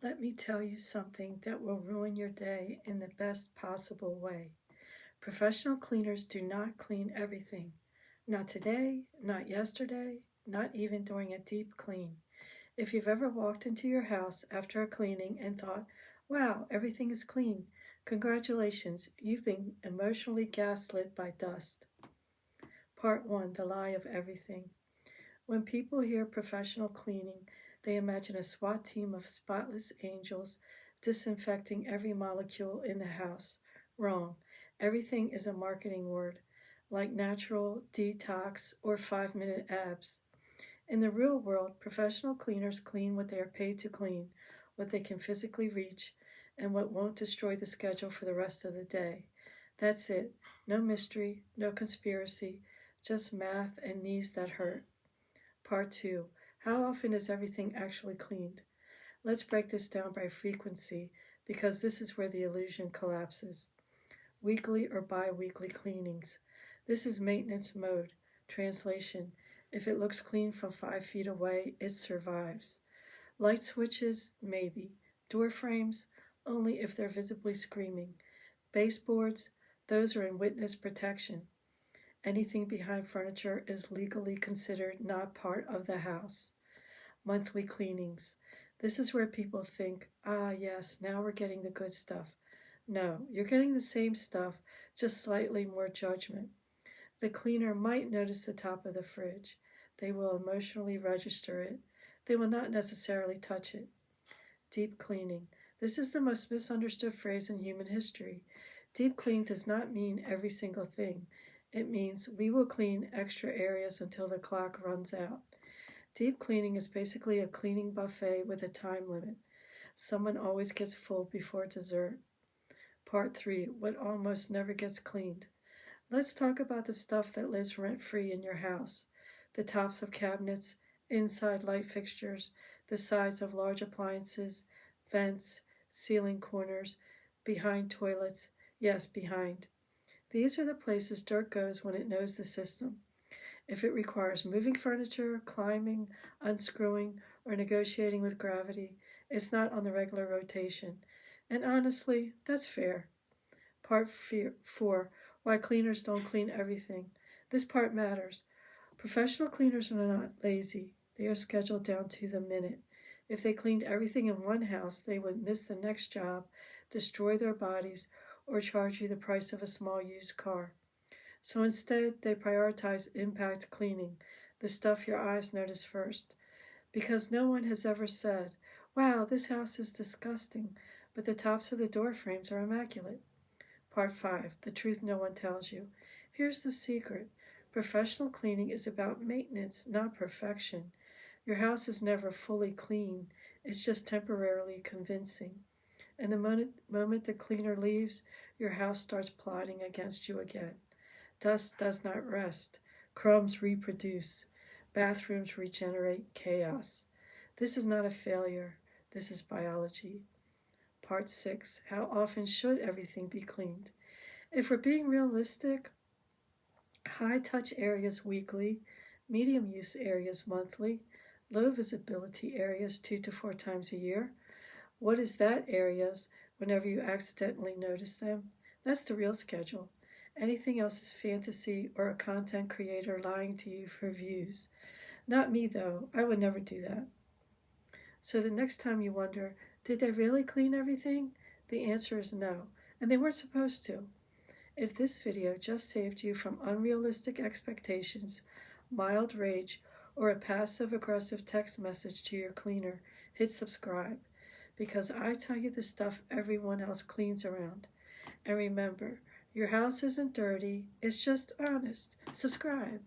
Let me tell you something that will ruin your day in the best possible way. Professional cleaners do not clean everything. Not today, not yesterday, not even during a deep clean. If you've ever walked into your house after a cleaning and thought, wow, everything is clean, congratulations, you've been emotionally gaslit by dust. Part 1: The Lie of Everything. When people hear professional cleaning, they imagine a SWAT team of spotless angels disinfecting every molecule in the house. Wrong. Everything is a marketing word, like natural, detox, or 5-minute abs. In the real world, professional cleaners clean what they are paid to clean, what they can physically reach, and what won't destroy the schedule for the rest of the day. That's it. No mystery, no conspiracy, just math and knees that hurt. Part 2: How often is everything actually cleaned? Let's break this down by frequency because this is where the illusion collapses. Weekly or bi weekly cleanings. This is maintenance mode. Translation: if it looks clean from 5 feet away, it survives. Light switches? Maybe. Door frames? Only if they're visibly screaming. Baseboards? Those are in witness protection. Anything behind furniture is legally considered not part of the house. Monthly cleanings. This is where people think, ah, yes, now we're getting the good stuff. No, you're getting the same stuff, just slightly more judgment. The cleaner might notice the top of the fridge. They will emotionally register it. They will not necessarily touch it. Deep cleaning. This is the most misunderstood phrase in human history. Deep clean does not mean every single thing. It means we will clean extra areas until the clock runs out. Deep cleaning is basically a cleaning buffet with a time limit. Someone always gets full before dessert. Part 3: What almost never gets cleaned. Let's talk about the stuff that lives rent-free in your house. The tops of cabinets, inside light fixtures, the sides of large appliances, vents, ceiling corners, behind toilets. Yes, behind. These are the places dirt goes when it knows the system. If it requires moving furniture, climbing, unscrewing, or negotiating with gravity, it's not on the regular rotation. And honestly, that's fair. Part 4: Why cleaners don't clean everything. This part matters. Professional cleaners are not lazy. They are scheduled down to the minute. If they cleaned everything in one house, they would miss the next job, destroy their bodies, or charge you the price of a small used car. So instead, they prioritize impact cleaning, the stuff your eyes notice first. Because no one has ever said, wow, this house is disgusting, but the tops of the door frames are immaculate. Part 5: The truth no one tells you. Here's the secret. Professional cleaning is about maintenance, not perfection. Your house is never fully clean, it's just temporarily convincing. And the moment the cleaner leaves, your house starts plotting against you again. Dust does not rest. Crumbs reproduce. Bathrooms regenerate chaos. This is not a failure. This is biology. Part 6: How often should everything be cleaned? If we're being realistic, high touch areas weekly, medium use areas monthly, low visibility areas 2 to 4 times a year. What is that areas whenever you accidentally notice them? That's the real schedule. Anything else is fantasy or a content creator lying to you for views. Not me though, I would never do that. So the next time you wonder, did they really clean everything? The answer is no, and they weren't supposed to. If this video just saved you from unrealistic expectations, mild rage, or a passive-aggressive text message to your cleaner, hit subscribe, because I tell you the stuff everyone else cleans around. And remember, your house isn't dirty, it's just honest. Subscribe.